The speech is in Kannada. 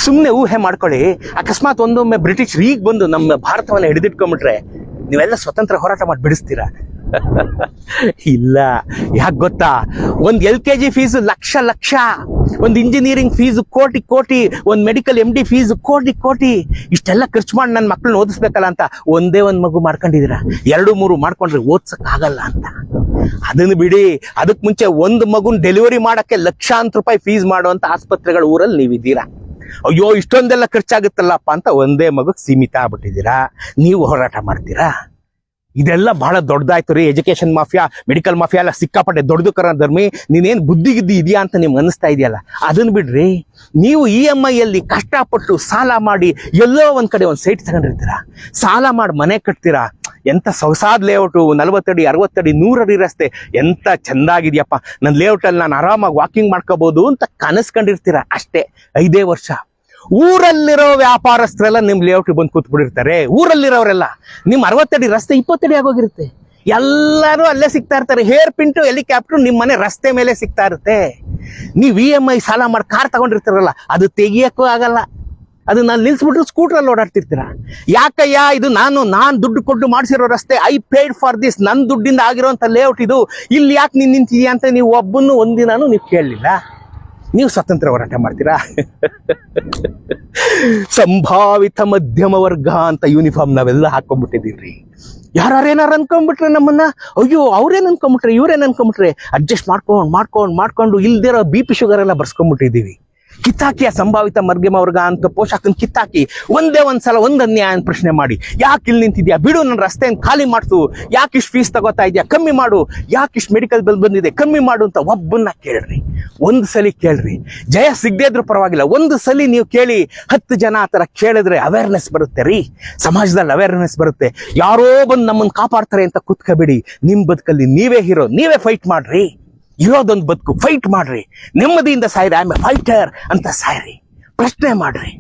ಸುಮ್ಮನೆ ಊಹೆ ಮಾಡ್ಕೊಳ್ಳಿ, ಅಕಸ್ಮಾತ್ ಒಂದೊಮ್ಮೆ ಬ್ರಿಟಿಷ್ ಈಗ ಬಂದು ನಮ್ಮ ಭಾರತವನ್ನು ಹಿಡಿದಿಟ್ಕೊಂಡ್ಬಿಟ್ರೆ ನೀವೆಲ್ಲ ಸ್ವತಂತ್ರ ಹೋರಾಟ ಮಾಡಿ ಬಿಡಿಸ್ತೀರಾ? ಇಲ್ಲ. ಯಾಕೆ ಗೊತ್ತಾ? ಒಂದು LKG ಫೀಸು ಲಕ್ಷ, ಒಂದು ಇಂಜಿನಿಯರಿಂಗ್ ಫೀಸು ಕೋಟಿ, ಒಂದು ಮೆಡಿಕಲ್ MD ಫೀಸು ಕೋಟಿ, ಇಷ್ಟೆಲ್ಲ ಖರ್ಚು ಮಾಡಿ ನನ್ನ ಮಕ್ಕಳನ್ನ ಓದಿಸ್ಬೇಕಲ್ಲ ಅಂತ ಒಂದೇ ಒಂದು ಮಗು ಮಾಡ್ಕೊಂಡಿದ್ದೀರಾ. 2-3 ಮಾಡ್ಕೊಂಡ್ರೆ ಓದ್ಸಕ್ ಆಗಲ್ಲ ಅಂತ. ಅದನ್ನು ಬಿಡಿ. ಅದಕ್ಕೆ ಮುಂಚೆ ಒಂದು ಮಗುನ್ ಡೆಲಿವರಿ ಮಾಡಕ್ಕೆ ಲಕ್ಷಾಂತರ ರೂಪಾಯಿ ಫೀಸ್ ಮಾಡುವಂತ ಆಸ್ಪತ್ರೆಗಳ ಊರಲ್ಲಿ ನೀವಿದ್ದೀರಾ. ಅಯ್ಯೋ ಇಷ್ಟೊಂದೆಲ್ಲ ಖರ್ಚಾಗುತ್ತಲ್ಲಪ್ಪ ಅಂತ ಒಂದೇ ಮಗುಗೆ ಸೀಮಿತ ಆಗ್ಬಿಟ್ಟಿದ್ದೀರಾ. ನೀವು ಹೋರಾಟ ಮಾಡ್ತೀರಾ? ಇದೆಲ್ಲ ಬಹಳ ದೊಡ್ಡದಾಯ್ತು ರೀ. ಎಜುಕೇಶನ್ ಮಾಫಿಯಾ, ಮೆಡಿಕಲ್ ಮಾಫಿಯಾ ಎಲ್ಲ ಸಿಕ್ಕಾಪಟ್ಟೆ ದೊಡ್ಡದು ಕರ ಧರ್ಮಿ. ನೀನೇನು ಬುದ್ಧಿಗಿದ್ದಿ ಇದೆಯಾ ಅಂತ ನಿಮ್ಗೆ ಅನ್ನಿಸ್ತಾ ಇದೆಯಲ್ಲ, ಅದನ್ನ ಬಿಡ್ರಿ. ನೀವು EMI ಅಲ್ಲಿ ಕಷ್ಟಪಟ್ಟು ಸಾಲ ಮಾಡಿ ಎಲ್ಲೋ ಒಂದ್ ಕಡೆ ಒಂದು ಸೈಟ್ ತಗೊಂಡಿರ್ತೀರಾ, ಸಾಲ ಮಾಡಿ ಮನೆ ಕಟ್ತೀರಾ. ಎಂತ ಸೊಗಸಾದ ಲೇಔಟು, 40 ಅಡಿ 60 ಅಡಿ 100 ಅಡಿ ರಸ್ತೆ, ಎಂತ ಚಂದಾಗಿದ್ಯಪ್ಪ, ನನ್ನ ಲೇಔಟಲ್ಲಿ ನಾನು ಆರಾಮಾಗಿ ವಾಕಿಂಗ್ ಮಾಡ್ಕೋಬಹುದು ಅಂತ ಕನಸ್ಕೊಂಡಿರ್ತೀರಾ. ಅಷ್ಟೇ 5 ವರ್ಷ ಊರಲ್ಲಿರೋ ವ್ಯಾಪಾರಸ್ಥರೆಲ್ಲ ನಿಮ್ ಲೇಔಟ್ ಬಂದು ಕೂತ್ಬಿಟ್ಟಿರ್ತಾರೆ. ಊರಲ್ಲಿರೋರೆಲ್ಲ ನಿಮ್ 60 ಅಡಿ ರಸ್ತೆ 20 ಅಡಿ ಆಗೋಗಿರುತ್ತೆ. ಎಲ್ಲರೂ ಅಲ್ಲೇ ಸಿಗ್ತಾ ಇರ್ತಾರೆ. ಹೇರ್ ಪಿಂಟು ಹೆಲಿಕಾಪ್ಟರ್ ನಿಮ್ಮ ಮನೆ ರಸ್ತೆ ಮೇಲೆ ಸಿಗ್ತಾ ಇರುತ್ತೆ. ನೀವು EMI ಸಾಲ ಮಾಡಿ ಕಾರ್ ತಗೊಂಡಿರ್ತಾರಲ್ಲ, ಅದು ತೆಗಿಯಕ್ಕೂ ಆಗಲ್ಲ. ಅದು ನಾನು ನಿಲ್ಸ್ಬಿಟ್ರು ಸ್ಕೂಟ್ರಲ್ಲಿ ಓಡಾಡ್ತಿರ್ತೀರ. ಯಾಕಯ್ಯ, ಇದು ನಾನು ದುಡ್ಡು ಕೊಟ್ಟು ಮಾಡಿಸಿರೋ ರಸ್ತೆ, ಐ ಪೇಡ್ ಫಾರ್ ದಿಸ್, ನನ್ನ ದುಡ್ಡಿಂದ ಆಗಿರೋಂಥ ಲೇಔಟ್ ಇದು, ಇಲ್ಲಿ ಯಾಕೆ ನೀನು ನಿಂತಿದೀಯ ಅಂತ ನೀವು ಒಬ್ಬನ್ನು ಒಂದಿನಾನು ನೀವು ಕೇಳಲಿಲ್ಲ. ನೀವು ಸ್ವತಂತ್ರ ಹೋರಾಟ ಮಾಡ್ತೀರಾ? ಸಂಭಾವಿತ ಮಧ್ಯಮ ವರ್ಗ ಅಂತ ಯೂನಿಫಾರ್ಮ್ ನಾವೆಲ್ಲ ಹಾಕೊಂಡ್ಬಿಟ್ಟಿದೀವ್ರಿ. ಯಾರೇನಾರು ಅನ್ಕೊಂಡ್ಬಿಟ್ರೆ ನಮ್ಮನ್ನ, ಅಯ್ಯೋ ಅವ್ರೇನ್ ಅನ್ಕೊಂಡ್ಬಿಟ್ರೆ ಇವ್ರೇನ್ ಅನ್ಕೊಂಡ್ಬಿಟ್ರೆ ಅಡ್ಜಸ್ಟ್ ಮಾಡ್ಕೊಂಡು ಇಲ್ದಿರೋ BP ಶುಗರ್ ಎಲ್ಲ ಬರ್ಸ್ಕೊಂಡ್ಬಿಟ್ಟಿದೀವಿ. ಕಿತ್ತಾಕಿಯ ಸಂಭಾವಿತ ಮಧ್ಯಮ ವರ್ಗ ಅಂತ ಪೋಷಕನ್ ಕಿತ್ತಾಕಿ ಒಂದೇ ಒಂದ್ಸಲ ಒಂದು ಅನ್ಯಾಯ ಪ್ರಶ್ನೆ ಮಾಡಿ, ಯಾಕೆ ಇಲ್ಲಿ ನಿಂತಿದ್ಯಾ, ಬಿಡು ನನ್ನ ರಸ್ತೆಯನ್ನು ಖಾಲಿ ಮಾಡ್ಸು, ಯಾಕೆ ಇಷ್ಟು ಫೀಸ್ ತಗೋತಾ ಇದೆಯಾ ಕಮ್ಮಿ ಮಾಡು, ಯಾಕೆ ಇಷ್ಟು ಮೆಡಿಕಲ್ ಬಿಲ್ ಬಂದಿದೆ ಕಮ್ಮಿ ಮಾಡು ಅಂತ ಒಬ್ಬನ್ನ ಕೇಳ್ರಿ. ಒಂದು ಸಲ ಕೇಳ್ರಿ. ಜಯ ಸಿಗದೇ ಇದ್ರೂ ಪರವಾಗಿಲ್ಲ, ಒಂದು ಸಲ ನೀವು ಕೇಳಿ. 10 ಜನ ಆ ಥರ ಕೇಳಿದ್ರೆ ಅವೇರ್ನೆಸ್ ಬರುತ್ತೆ ರೀ, ಸಮಾಜದಲ್ಲಿ ಅವೇರ್ನೆಸ್ ಬರುತ್ತೆ. ಯಾರೋ ಬಂದು ನಮ್ಮನ್ನು ಕಾಪಾಡ್ತಾರೆ ಅಂತ ಕುತ್ಕೋಬೇಡಿ. ನಿಮ್ಮ ಬದುಕಲ್ಲಿ ನೀವೇ ಹೀರೋ, ನೀವೇ ಫೈಟ್ ಮಾಡ್ರಿ. ಇರೋದೊಂದು ಬದುಕು, ಫೈಟ್ ಮಾಡ್ರಿ. ನೆಮ್ಮದಿಯಿಂದ ಸಾಯ್ರಿ. ಐ ಆಮ್ ಎ ಫೈಟರ್ ಅಂತ ಸಾಯ್ರಿ. ಪ್ರಶ್ನೆ ಮಾಡ್ರಿ.